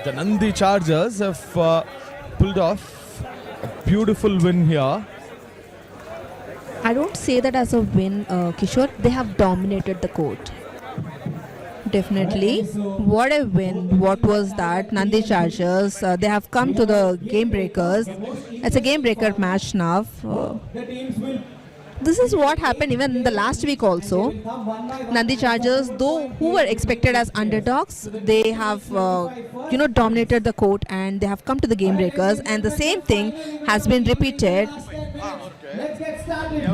The Nandi Chargers have pulled off a beautiful win here. I don't say that as a win, Kishore. They have dominated the court. Definitely. What a win. What was that? Nandi Chargers. They have come to the game breakers. It's a game breaker match now. This is what happened even in the last week also. Nandi Chargers, though who were expected as underdogs, they have dominated the court and they have come to the game breakers, and the same thing has been repeated. Let's get started.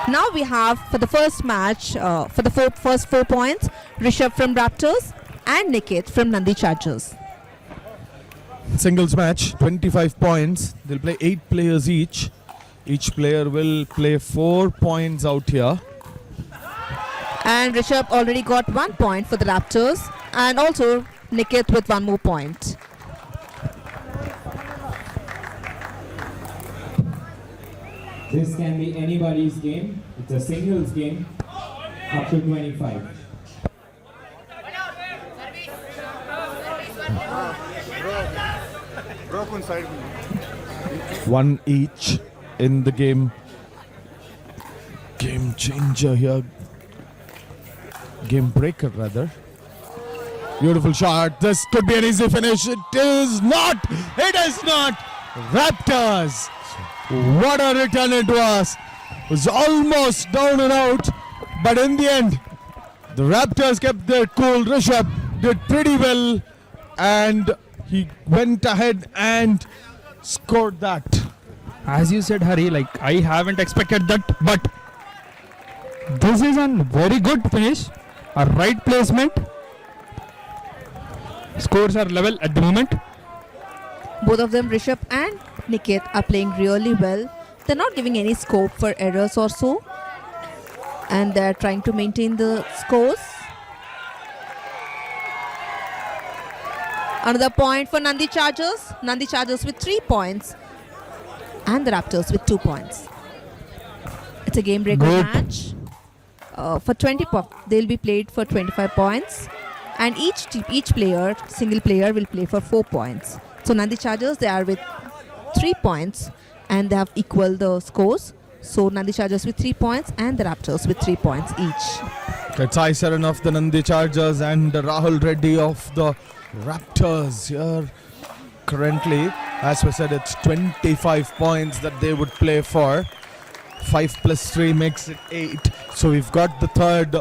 Now we have for the first match, for the first 4 points, Rishabh from Raptors and Niket from Nandi Chargers. Singles match, 25 points. They'll play 8 players each. Each player will play 4 points out here. And Rishabh already got 1 point for the Raptors, and also Niket with 1 more point. This can be anybody's game. It's a singles game up to 25. One each in the game. Game changer here. Game breaker rather. Beautiful shot. This could be an easy finish. It is not. It is not. Raptors. What a return it was. It was almost down and out. But in the end, the Raptors kept their cool. Rishabh did pretty well. And he went ahead and scored that. As you said, Hari, like I haven't expected that, but this is a very good finish, a right placement. Scores are level at the moment. Both of them, Rishabh and Niket, are playing really well. They're not giving any scope for errors or so, and they're trying to maintain the scores. Another point for Nandi Chargers. Nandi Chargers with 3 points and the Raptors with 2 points. It's a game breaker match. For 20 they'll be played for 25 points, and each player, single player, will play for 4 points. So Nandi Chargers, they are with 3 points and they have equal the scores. So Nandi Chargers with 3 points and the Raptors with 3 points each. It's Aisaran of the Nandi Chargers and Rahul Reddy of the Raptors here. Currently, as we said, it's 25 points that they would play for. 5 plus 3 makes it 8. So we've got the third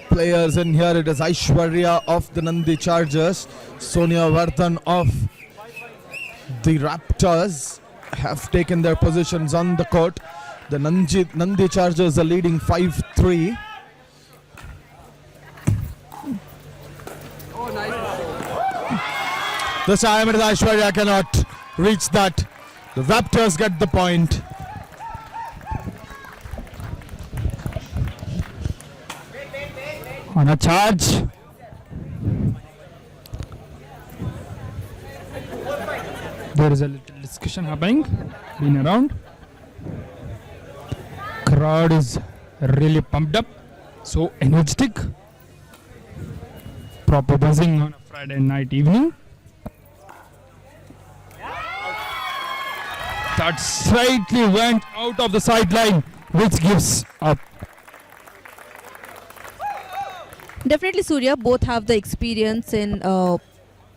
players in here. It is Aishwarya of the Nandi Chargers. Sonia Vardhan of the Raptors have taken their positions on the court. The Nandi Chargers are leading 5-3. This time it is Aishwarya cannot reach that. The Raptors get the point. On a charge. There is a little discussion happening, been around. Crowd is really pumped up, so energetic. Proper buzzing on a Friday night evening. That slightly went out of the sideline, which gives up. Definitely, Surya, both have the experience in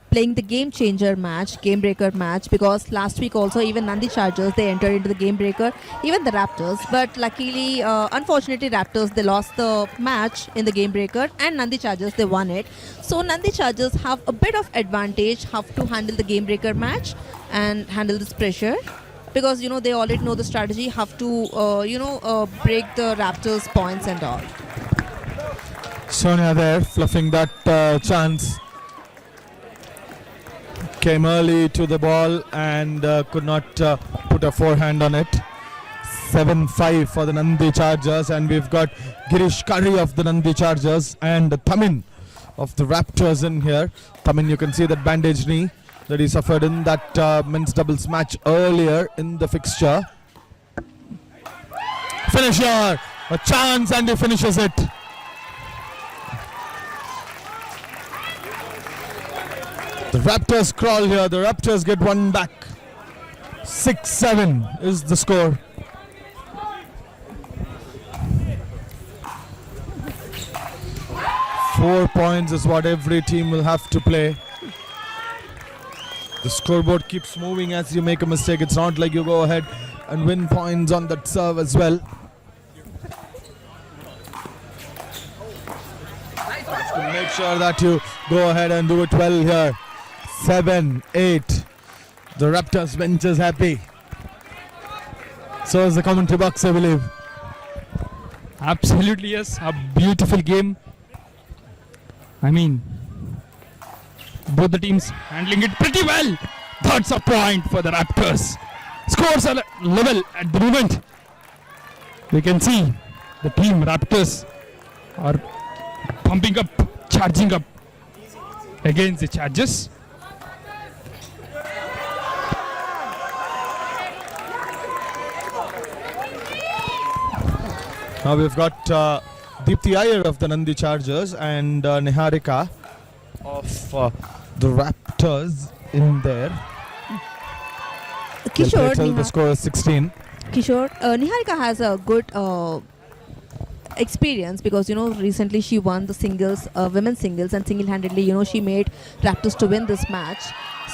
playing the game changer match, game breaker match, because last week also even Nandi Chargers, they entered into the game breaker, even the Raptors, but luckily, unfortunately, Raptors, they lost the match in the game breaker, and Nandi Chargers, they won it. So Nandi Chargers have a bit of advantage how to handle the game breaker match and handle this pressure, because they already know the strategy, have to break the Raptors points and all. Sonia there fluffing that chance. Came early to the ball and could not put a forehand on it. 7-5 for the Nandi Chargers, and we've got Girish Curry of the Nandi Chargers and Tamin of the Raptors in here. Tamin, you can see that bandage knee that he suffered in that men's doubles match earlier in the fixture. Finisher, a chance, and he finishes it. The Raptors crawl here. The Raptors get one back. 6-7 is the score. Four points is what every team will have to play. The scoreboard keeps moving as you make a mistake. It's not like you go ahead and win points on that serve as well. Just to make sure that you go ahead and do it well here. 7-8. The Raptors bench is happy. So is the commentary box, I believe. Absolutely, yes. A beautiful game. I mean, both the teams handling it pretty well. That's a point for the Raptors. Scores are level at the moment. We can see the team Raptors are pumping up, charging up against the Chargers. Now we've got Deepthi Iyer of the Nandi Chargers and Niharika of the Raptors in there. They'll play Kishore, till the score is 16. Kishore, Niharika has a good experience because recently she won the singles, women's singles, and single-handedly she made Raptors to win this match.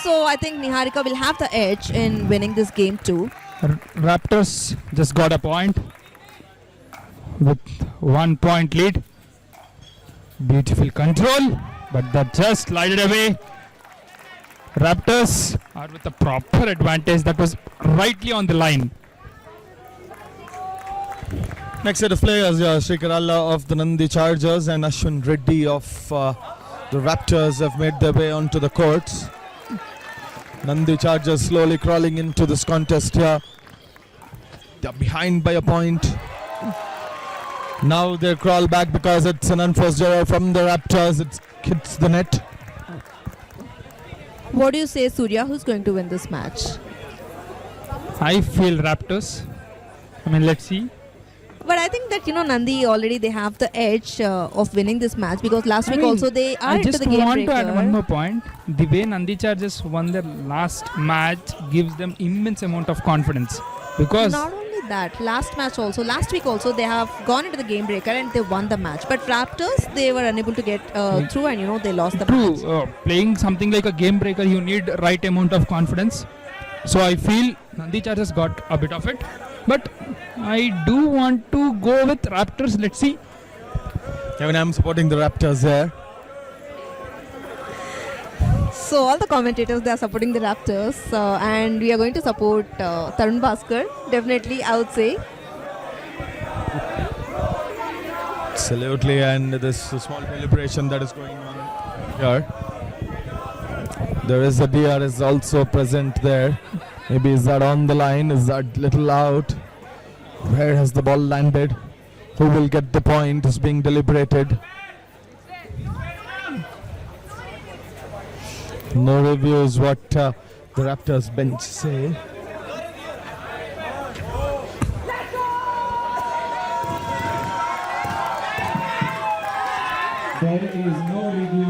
So I think Niharika will have the edge in winning this game too. Raptors just got a point with 1 point lead. Beautiful control, but that just slided away. Raptors are with a proper advantage that was rightly on the line. Next set of players, Srikaralla of the Nandi Chargers and Ashwin Reddy of the Raptors have made their way onto the courts. Nandi Chargers slowly crawling into this contest here. They're behind by a point. Now they crawl back because it's an unforced error from the Raptors. It hits the net. What do you say, Surya? Who's going to win this match? I feel Raptors. I mean, let's see. But I think that Nandi already they have the edge of winning this match because last week also they are I into just the game want breaker. to add one more point. The way Nandi Chargers won their last match gives them immense amount of confidence because Not only that, last week also they have gone into the game breaker and they won the match. But Raptors, they were unable to get through and they lost the match. true, playing something like a game breaker, you need right amount of confidence. So I feel Nandi Chargers got a bit of it, but I do want to go with Raptors. Let's see. Even I'm supporting the Raptors there. So all the commentators, they are supporting the Raptors and we are going to support Tarun Bhaskar. Definitely, I would say. Absolutely, and this small celebration that is going on here. There is a DRS also present there. Maybe is that on the line? Is that little out? Where has the ball landed? Who will get the point is being deliberated. No reviews what the Raptors bench say. There is no review,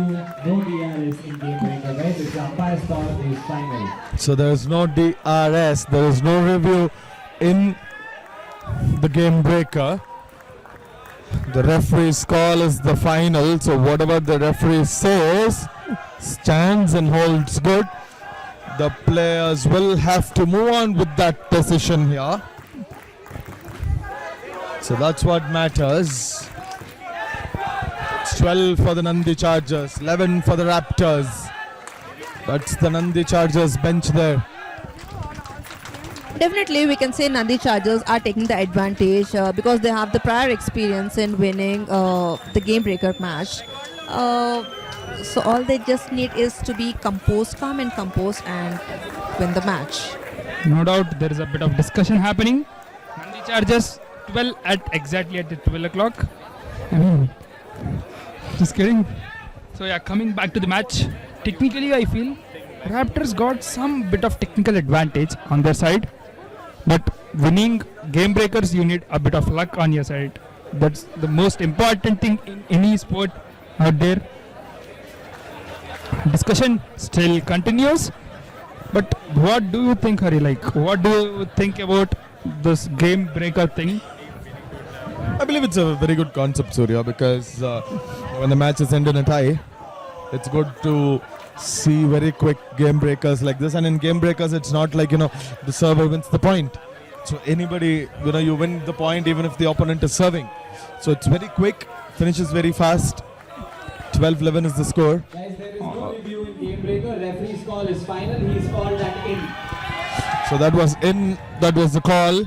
no DRS in game breaker, right? The umpire's call is final. So there is no DRS, there is no review in the game breaker. The referee's call is the final, so whatever the referee says stands and holds good. The players will have to move on with that decision here. So that's what matters. It's 12 for the Nandi Chargers, 11 for the Raptors. That's the Nandi Chargers bench there. Definitely, we can say Nandi Chargers are taking the advantage because they have the prior experience in winning the game breaker match. So all they just need is to be composed, calm and composed, and win the match. No doubt there is a bit of discussion happening. Nandi Chargers 12 at exactly at the 12 o'clock. I mean, just kidding. So yeah, coming back to the match. Technically, I feel Raptors got some bit of technical advantage on their side, but winning game breakers, you need a bit of luck on your side. That's the most important thing in any sport out there. Discussion still continues, but what do you think, Hari? Like, what do you think about this game breaker thing? I believe it's a very good concept, Surya, because when the match is ended in a tie, it's good to see very quick game breakers like this. And in game breakers, it's not like, the server wins the point. So anybody, you win the point even if the opponent is serving. So it's very quick, finishes very fast. 12-11 is the score. Guys, there is no review in game breaker. Referee's call is final. He's called that in. So that was in. That was the call.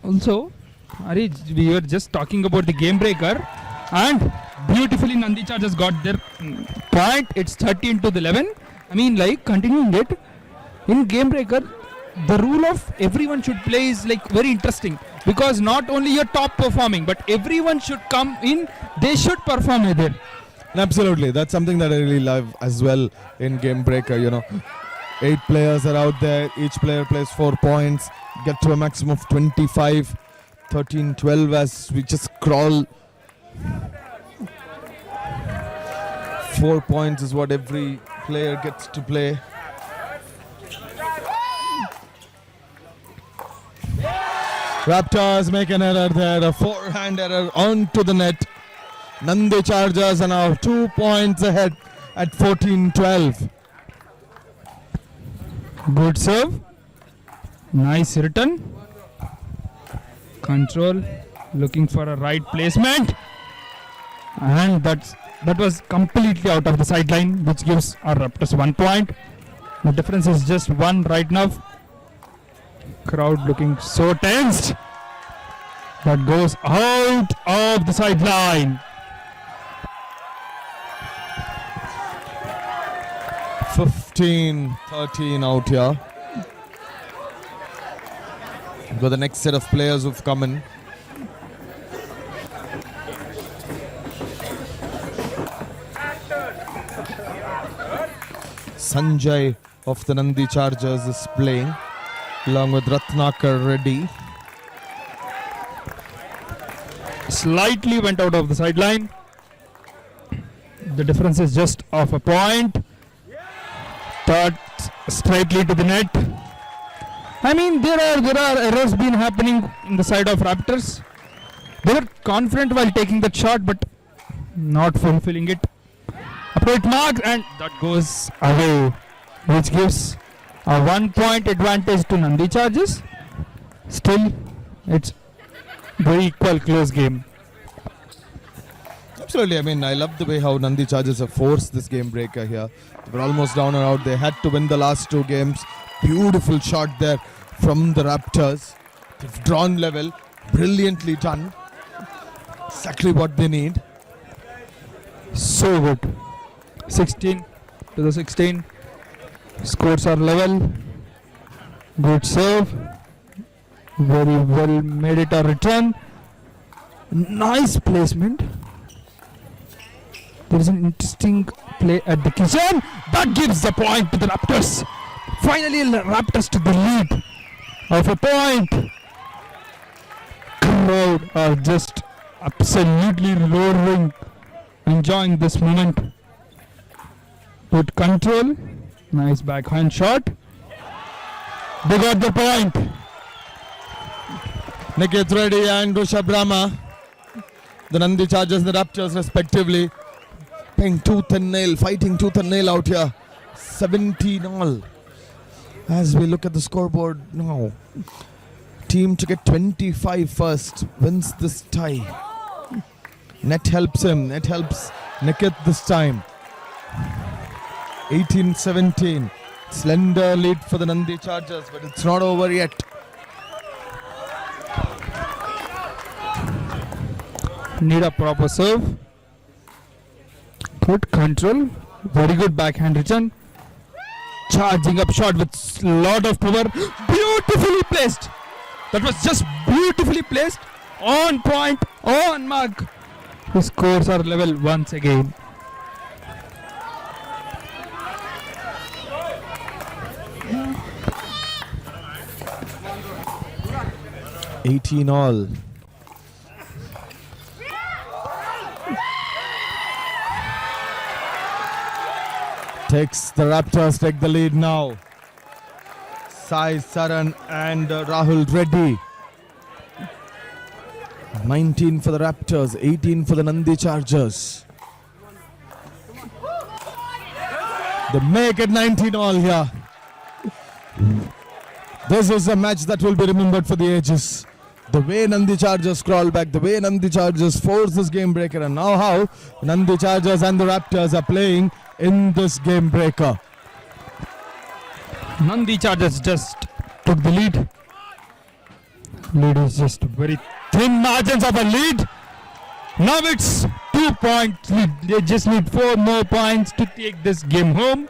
Also, Hari, we were just talking about the game breaker, and beautifully Nandi Chargers got their point. It's 13-11. I mean, like, continuing it in game breaker, the rule of everyone should play is like very interesting, because not only you're top performing, but everyone should come in. They should perform with it. Absolutely, that's something that I really love as well in game breaker. 8 players are out there. Each player plays 4 points. Get to a maximum of 25. 13-12 as we just crawl. 4 points is what every player gets to play. Raptors make an error there, a forehand error onto the net. Nandi Chargers are now 2 points ahead at 14-12. Good serve. Nice return. Control. Looking for a right placement. And that was completely out of the sideline, which gives our Raptors 1 point. The difference is just 1 right now. Crowd looking so tensed. That goes out of the sideline. 15-13 out here. We've got the next set of players who've come in. Sanjay of the Nandi Chargers is playing along with Ratnakar Reddy. Slightly went out of the sideline. The difference is just of a point. Third straightly to the net. I mean, there are errors been happening in the side of Raptors. They were confident while taking that shot, but not fulfilling it. Upright mark, and that goes away, which gives a 1 point advantage to Nandi Chargers. Still, it's very equal, close game. Absolutely, I mean, I love the way how Nandi Chargers have forced this game breaker here. They were almost down and out. They had to win the last 2 games. Beautiful shot there from the Raptors. They've drawn level. Brilliantly done. Exactly what they need. So good. 16-16. Scores are level. Good serve. Very well made it a return. Nice placement. There is an interesting play at the kitchen. That gives the point to the Raptors. Finally, Raptors to the lead of a point. Crowd are just absolutely roaring, enjoying this moment. Good control. Nice backhand shot. They got the point. Niket Reddy and Rushabh Rama, the Nandi Chargers and the Raptors respectively, playing tooth and nail, fighting tooth and nail out here. 17-all. As we look at the scoreboard now, team to get 25 first wins this tie. Net helps him. Net helps Niket this time. 18-17. Slender lead for the Nandi Chargers, but it's not over yet. Need a proper serve. Good control. Very good backhand return. Charging up shot with lot of power. Beautifully placed. That was just beautifully placed. On point, on mark. The scores are level once again. $18 all. The Raptors take the lead now. Sai Saran and Rahul Reddy. 19 for the Raptors, 18 for the Nandi Chargers. They make it 19 all here. This is a match that will be remembered for the ages. The way Nandi Chargers crawl back, the way Nandi Chargers force this game breaker, and now how Nandi Chargers and the Raptors are playing in this game breaker. Nandi Chargers just took the lead. Lead is just very thin margins of a lead. Now it's 2 point lead. They just need 4 more points to take this game home.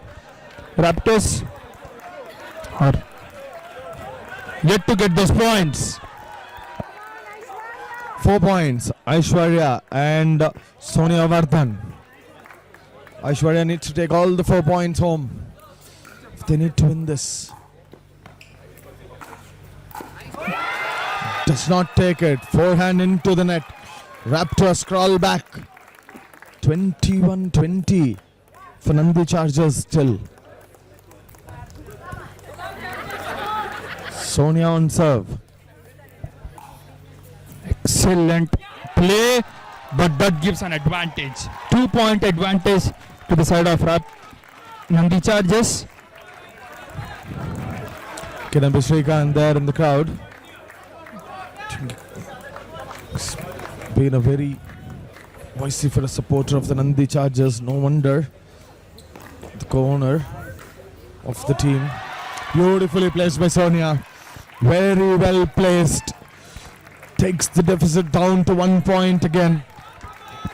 Raptors are yet to get those points. 4 points, Aishwarya and Sonia Vardhan. Aishwarya needs to take all the 4 points home if they need to win this. Does not take it. Forehand into the net. Raptors crawl back. 21-20 for Nandi Chargers still. Sonia on serve. Excellent play, but that gives an advantage. 2 point advantage to the side of Nandi Chargers. Kidambi Srikanth there in the crowd. Been a very vociferous supporter of the Nandi Chargers. No wonder. The co-owner of the team. Beautifully placed by Sonia. Very well placed. Takes the deficit down to 1 point again.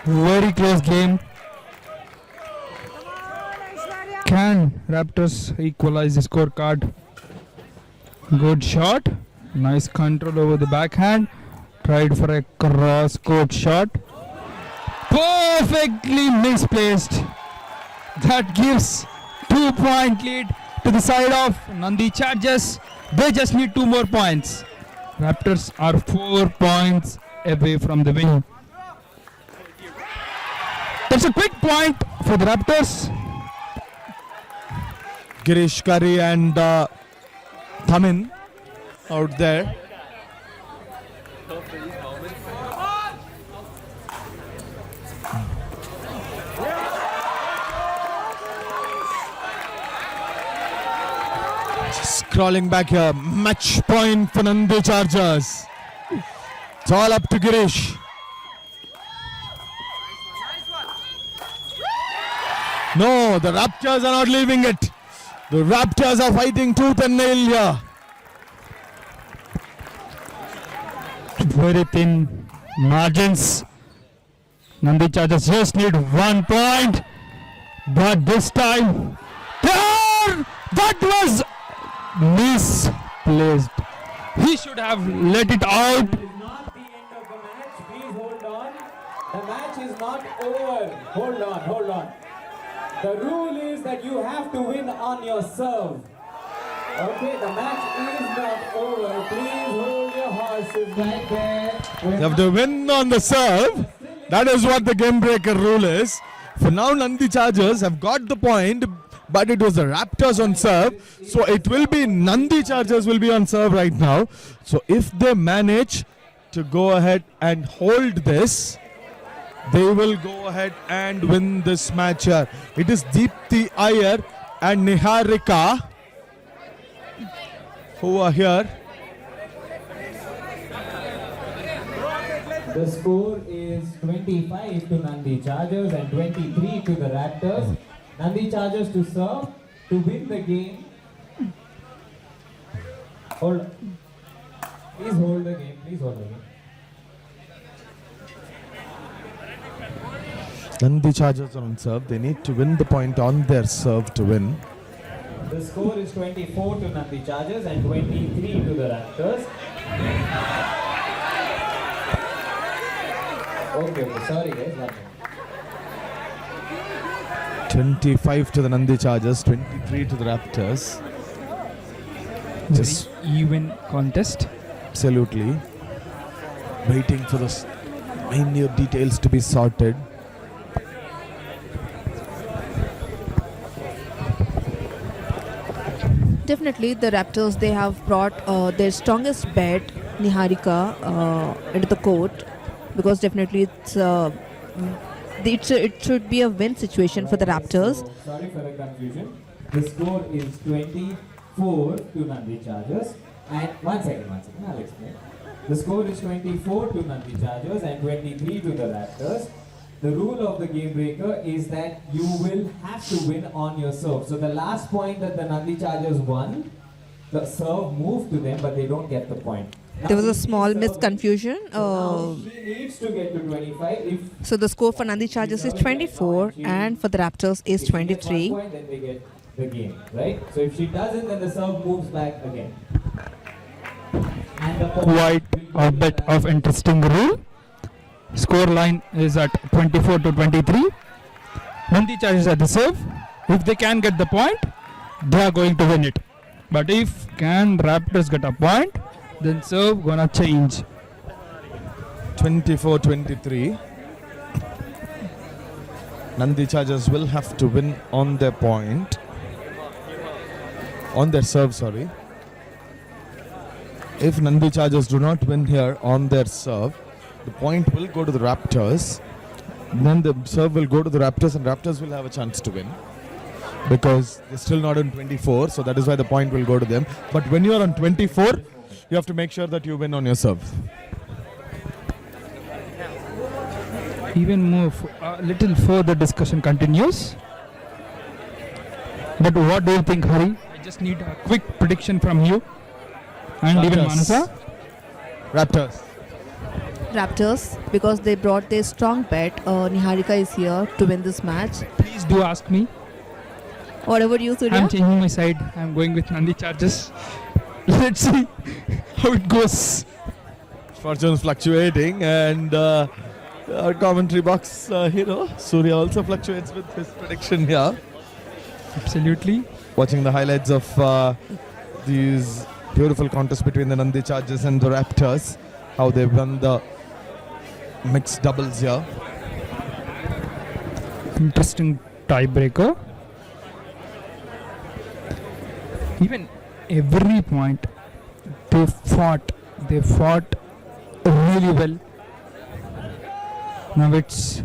Very close game. Can Raptors equalize the scorecard? Good shot. Nice control over the backhand. Tried for a cross court shot. Perfectly misplaced. That gives 2 point lead to the side of Nandi Chargers. They just need 2 more points. Raptors are 4 points away from the win. That's a quick point for the Raptors. Girish Curry and Thamin out there. Crawling back here, match point for Nandi Chargers. It's all up to Girish. No, the Raptors are not leaving it. The Raptors are fighting tooth and nail here. Very thin margins. Nandi Chargers just need 1 point. But this time, that was misplaced. He should have let it out. It is not the end of the match. Please hold on. The match is not over. Hold on, hold on. The rule is that you have to win on your serve. Okay, the match is not over. Please hold your horses right there. You have to win on the serve. That is what the game breaker rule is. For now, Nandi Chargers have got the point, but it was the Raptors on serve. So it will be Nandi Chargers will be on serve right now. So if they manage to go ahead and hold this, they will go ahead and win this match here. It is Deepthi Iyer and Niharika who are here. The score is 25 to Nandi Chargers and 23 to the Raptors. Nandi Chargers to serve to win the game. Hold. Please hold the game. Please hold the game. Nandi Chargers are on serve. They need to win the point on their serve to win. The score is 24 to Nandi Chargers and 23 to the Raptors. Okay, sorry guys. 1 minute. 25 to the Nandi Chargers, 23 to the Raptors. Just Very even contest. absolutely waiting for the minute details to be sorted. Definitely, the Raptors, they have brought their strongest bet, Niharika, into the court, because definitely it should be a win situation for the Raptors. So, sorry for the confusion. The score is 24 to Nandi Chargers. And one second, I'll explain. The score is 24 to Nandi Chargers and 23 to the Raptors. The rule of the game breaker is that you will have to win on your serve. So the last point that the Nandi Chargers won, the serve moved to them, but they don't get the point. There was a Now, small if he serves- misconfusion. now he needs to get to 25. If So the score for Nandi Chargers is 24 and for the Raptors is if she gets 23. 1 point, then they get the game, right? So if she doesn't, then the serve moves back again. And the point Quite will a go bit back. of interesting rule. Score line is at 24 to 23. Nandi Chargers at the serve. If they can get the point, they are going to win it. But if can Raptors get a point, then serve gonna change. 24-23. Nandi Chargers will have to win on their point. On their serve, sorry. If Nandi Chargers do not win here on their serve, the point will go to the Raptors. Then the serve will go to the Raptors and Raptors will have a chance to win. Because they're still not on 24, so that is why the point will go to them. But when you are on 24, you have to make sure that you win on your serve. Even more, a little further discussion continues. But what do you think, Hari? I just need a quick prediction from you. And even Raptors. Manasa. Raptors. Raptors, because they brought their strong bet. Niharika is here to win this match. Please do ask me. What about you, Surya? I'm changing my side. I'm going with Nandi Chargers. Let's see how it goes. Fortune's fluctuating, and our commentary box hero Surya also fluctuates with his prediction here. Absolutely. Watching the highlights of these beautiful contests between the Nandi Chargers and the Raptors, how they've won the mixed doubles here. Interesting tiebreaker. Even every point they fought really well. Now it's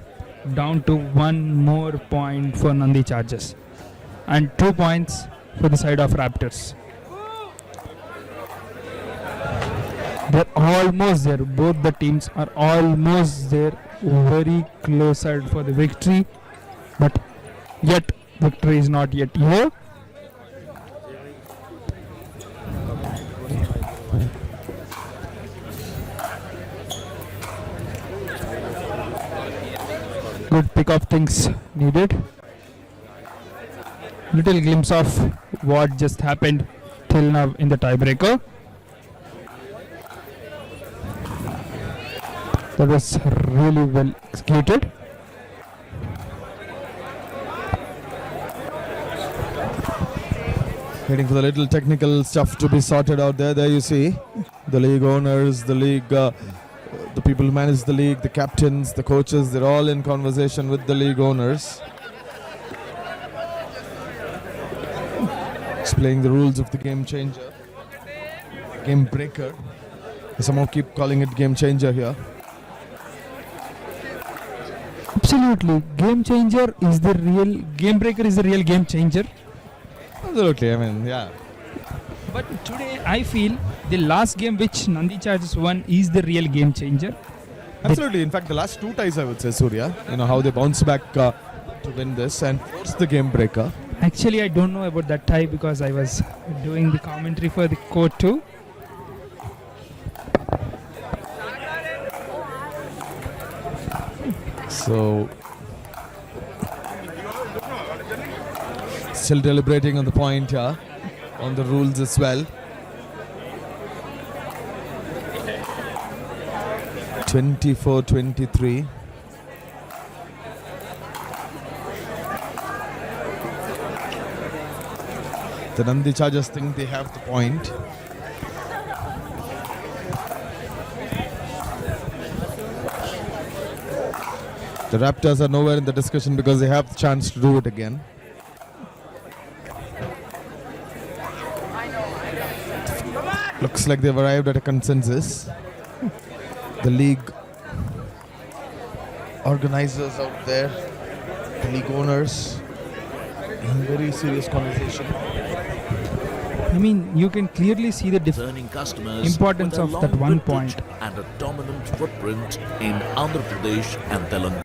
down to one more point for Nandi Chargers and 2 points for the side of Raptors. They're almost there. Both the teams are almost there. Very close side for the victory, but yet victory is not yet here. Good pick of things needed. Little glimpse of what just happened till now in the tiebreaker. That was really well executed. Waiting for the little technical stuff to be sorted out there. There you see the league owners, the league, the people who manage the league, the captains, the coaches, they're all in conversation with the league owners. Explaining the rules of the game changer. Game breaker. They somehow keep calling it game changer here. Absolutely. Game changer is the real game breaker is the real game changer. Absolutely, I mean, yeah. But today I feel the last game which Nandi Chargers won is the real game changer. Absolutely. In fact, the last two ties, I would say, Surya, you know, how they bounce back to win this and force the game breaker. Actually, I don't know about that tie because I was doing the commentary for the court too. So, still deliberating on the point here, on the rules as well. 24-23. The Nandi Chargers think they have the point. The Raptors are nowhere in the discussion because they have the chance to do it again. Looks like they've arrived at a consensus. The league organizers out there, the league owners, in very serious conversation. I mean, you can clearly see the Returning customers importance with a of that long one vintage point. and a dominant footprint in Andhra Pradesh and Telangana.